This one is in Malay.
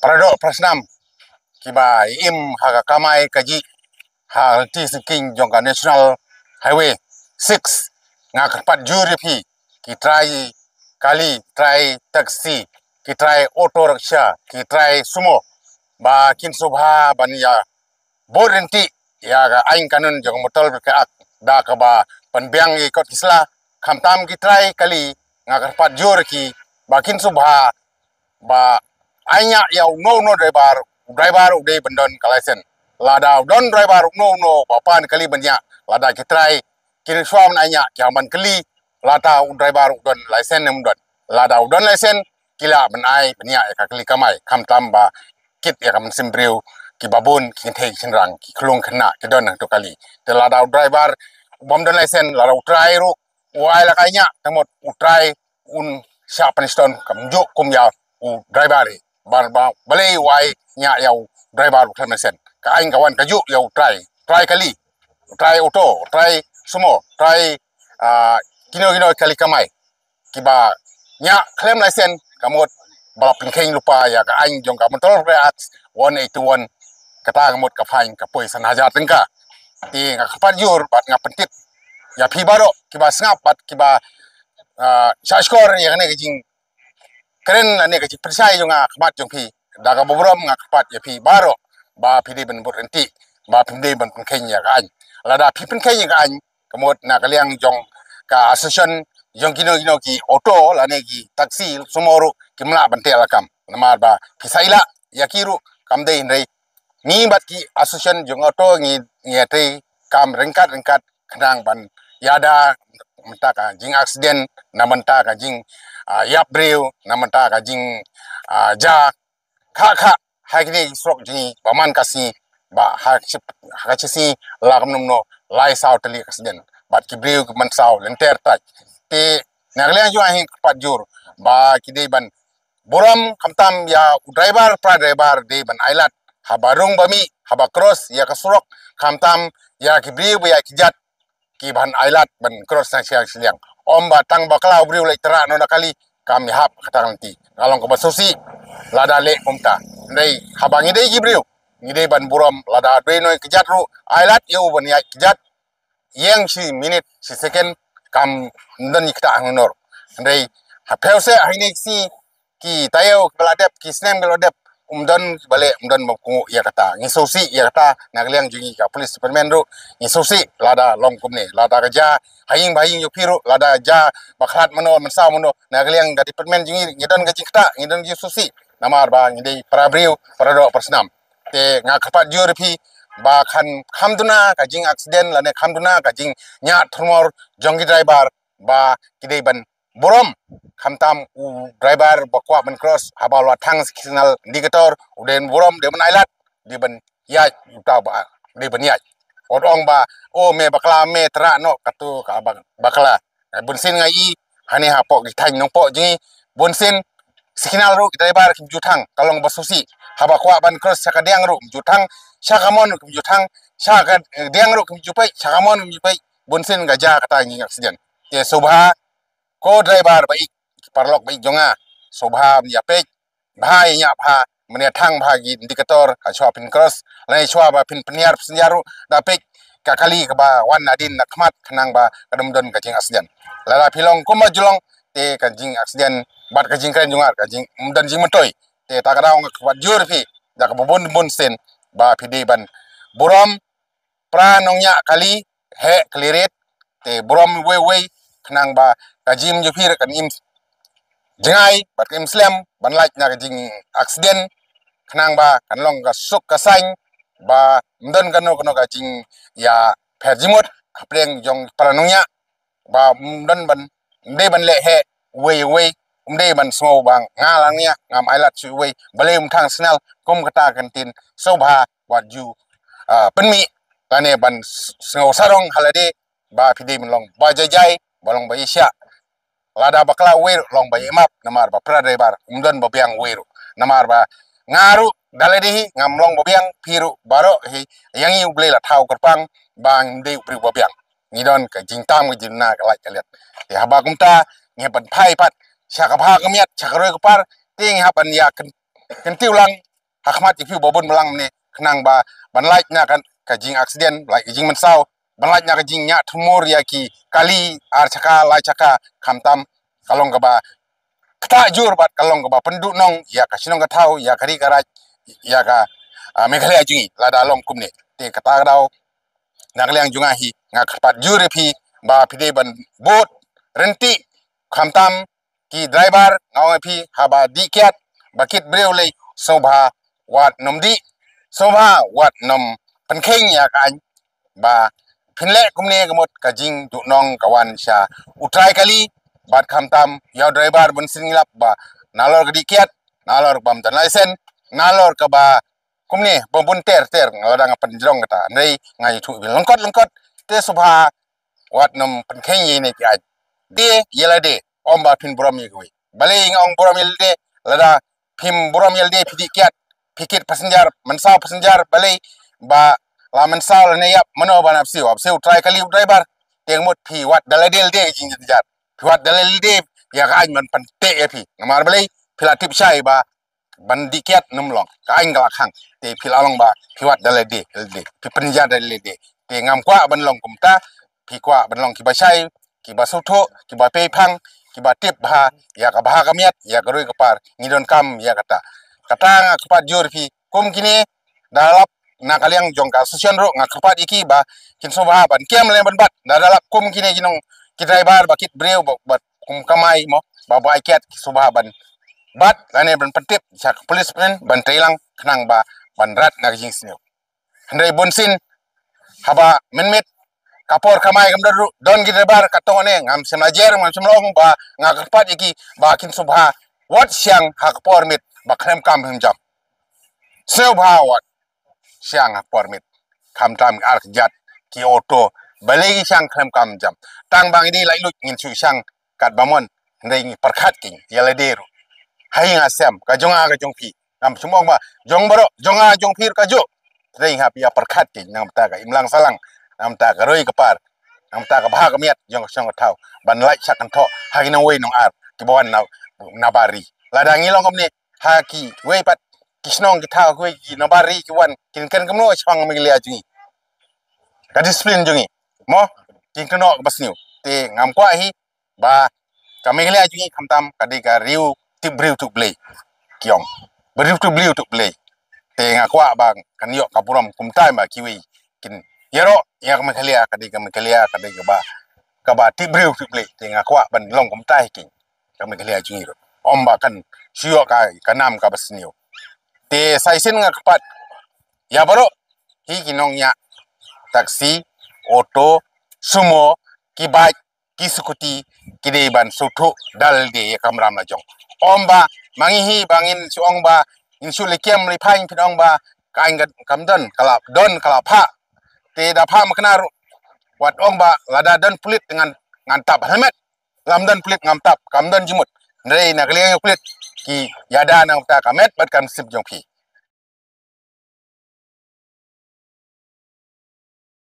Parado prasnam kiba im haga kamai kaji hal ti sinking jongka National Highway 6 ngak pat juri pi ki try kali try taxi ki try auto rickshaw ki try sumo ba kin subha ban ya borenti ya ga aing kanun jong motor berkeak da ka ba panbiang ikot kisla khamtam ki try kali ngak pat juri ki ba kin subha ba anya yau no driver udah bendon kalaisen lada don driver no papan kali banyak lada kitrai kini suam anya kiaman kali lada driver don laisen nem don lada don laisen kila benai banyak ya kali kamai kam tamba kit ya kam simbriu ki babun ki thei chinrang ki klung khna ki don to kali te lada driver bom don laisen lada utrai ru wai la kanya tamot utrai un sharpeniston kam juk kum ya driver balai wai nya yau driver utamesen ka aing kawan kaju yau try kali try auto try sumo try kino kali kamai kiba nya claim license kamot balap pengkeng lupa ya ka aing jong ka motor react 181 kata kamot ka fine ka poi sanaja tengka ti ngapat jur bat ngapentit ya pi baro kiba ngap bat kiba shashkor ya ne jing keren ane ka percaya jonga khmat jong pi daga bobrom ngak pat ya pi baro ba pi de ben borenti ba pi de ben kenya ka an lada pi pen kenya ka an kamot na kaliang jong ka association jong kino ki auto lane ki taxi sumoro kimla bantel kam namar ba kisaila yakiru kamde indai ni bat ki association jong auto ngi te kam rengkat khnang ban yada mentaka jing accident na mentaka jing yap breu na mentaka jing ja kha hakni strok jing baman kasi ba hakachisi lagam no lai saw tali accident bat ki breu man saw lenter tak te nagle jo ahi pat jur ba ki de ban boram khamtam ya driver de ban ailat habarung bami haba cross ya kasrok khamtam ya ki breu ya ki jat ki ban ailat ban cross na siang om batang bakla breu lek tera no nakali kami hap kata nanti kalong ke basusi lada le umta ndai habangi dei gibreu ngide ban buram lada dei no kejat ru ailat eu ban ya kejat yang si minute si second kam ndan ikta angnor ndai hapelse haine si ki tayo beladep ki snem beladep balik mabku ya kata ngisosi ya kata nagliang jungi ka police superman ru ngisosi lada long kumne lada kerja haying yo piru lada ja bakhat mano mensaw mano nagliang ga department jungi ngidon ga cikta ngidon gi susi namar ba ngidei parabriu parado persnam te ngakapat jurpi ba khan khamduna ka jing accident lane khamduna ka jing nya thormor jongi driver ba kidei ban borom khamtam driver bakwa ban cross habalwa thang signal indicator uden borom de ban ailat de ban ya uta ba de ban ya odong ba o me bakla me tra no katu ka bakla bunsin ngai hani hapo gi thang nong po ji bunsin signal ru driver ki juthang kalong basusi habakwa ban cross sakadeng ru juthang sakamon ki juthang sakad deng ru ki jupai sakamon ki jupai bunsin gaja kata ngi accident te subha ko driver baik parlok baik jonga sobha ya pek bhai nya pha mene thang bhagi indikator ka chwa pin cross lai chwa ba pin pniar senjaru da pek ka kali ka ba wan adin na khmat khnang ba kadum don ka jing accident lara philong koma julong te ka jing accident bat ka jing kan jonga ka jing mdan jing motoi te ta ka daung ka jur phi da ka bon sen ba phi de ban borom pra nongnya kali he kliret te borom we khnang ba ka jim ju phir kan im jengai bat im slam ban like na jing accident khnang ba kan long ka suk ka saing ba mdan kan no ka jing ya pherjimot apreng jong paranongnya ba mdan ban de ban le he we de ban smo bang ngalangnya ngam ailat su we balem thang snel kum kata kantin sobha wat ju penmi kane ban sngo sarong halade ba phide min long ba jai balong ba isya lada bakla wer long ba emap namar ba pra driver umdan ba biang weru namar ba ngaru daledehi ngam long ba biang piru baro hi yangi uble la thau kerpang bang de upri ba biang ngidon ka jingtam ka jinna ka lai kalet te haba kumta nge ban phai pat chaka bha kamiat chaka roi par ting haban ya kan tiulang hakmat ipi bobon melang ne kenang ba ban like nya kan ka jing accident like jing mensau ban like nya ka jing nya tumur ya ki kali ar chaka lai chaka khamtam kalong ka ba kata jur bat kalong ka ba penduk nong ya ka sinong ka thau ya kari karaj ya ka Meghalaya jungi lada long kumne te kata dau nakliang junga hi nga khapat jure phi ba phide ban bot renti khamtam ki driver ngaw phi haba dikyat bakit breulei sobha wat nomdi sobha wat nom penkheng ya kan ba phinle kumne gamot kajing du nong kawan sha utrai kali bat khamtam ya driver ban singlap ba nalor dikyat nalor bam dan license nalor ka ba kumne bombun ter ngadang penjrong kata nei ngai thu lengkot te sobha wat nom penkheng ye ne ki de yela de omba phin buram ye goi bale ngong buram yel de lada phim buram yel de phidi kyat pikit passenger mensau passenger bale ba la mensau ne yap mano banap siu ap siu try kali driver teng mot phi wat daladel de jing jat phi wat daladel de ya ka man pan te ye phi ngamar bale phila tip chai ba bandi kyat numlong ka aing galak hang te phil along ba phi wat dalade phi penja dalade te ngam kwa ban long kumta phi kwa ban long ki ba chai ki ba sotho ki ba pe phang ki ba tip bha ya ka bha ka miat ya ka roi ka par ngidon kam ya kata nga kpat jor phi kum kini dalap na kaliang jongka susion ro nga kpat iki ba kin so ba ban kem le ban bat dalap kum kini ginong ki driver ba kit breu ba kum kamai mo ba ba ikat ki so ba ban bat ane ban patip sak policeman ban trailang kenang ba ban rat na jing snew handai bonsin haba menmet kapor kamai gamdar don gidebar katone ngam semajer ngam semlong ba ngakarpat iki ba kin subha wat siang hakpor mit ba khrem kam himjam snew ba wat siang hakpor mit kam tam ark jat ki auto balegi siang khrem kam jam tang bang ini lai lut ngin su siang kat bamon handai perkhat king yala deru hai nga sem ka jonga ka jongpi nam sumong ba jong baro jonga jongpir ka jo rei ha pia perkhat ki nam ta ka imlang salang nam ta ka roi ka par nam ta ka bha ka miat jong song ka thau ban lai sak kan tho hai na wei nong ar ki bon na bari ladangi long omne ha ki wei pat kisnong ki thau wei ki na bari ki wan kin ken kamno chang mi lia jungi ka discipline jungi mo kin kno basniu te ngam kwa hi ba ka mi lia jungi khamtam ka de ka riu tibriu tu play kiong beriu tu bliu tu play te ngakwa bang kanyo kapuram kumtai ma kiwi kin yero yak makalia kadi ka ba tibriu tu play te ngakwa ban long kumtai king ka makalia jingiro omba kan sio ka kanam ka basniu te saisin ngakpat ya baro hi kinong nya taksi auto sumo ki bike ki skuti kide ban sutu dal de kamram na jong omba mangihi bangin suong ba insu lekiem le phain phinong ba kain kamdon kalap don kalapha te da pha makna wat ong ba lada don pulit dengan ngantap helmet lamdan pulit ngantap kamdon jimut nei na kliang pulit ki yada na ta kamet bat kam sip jong phi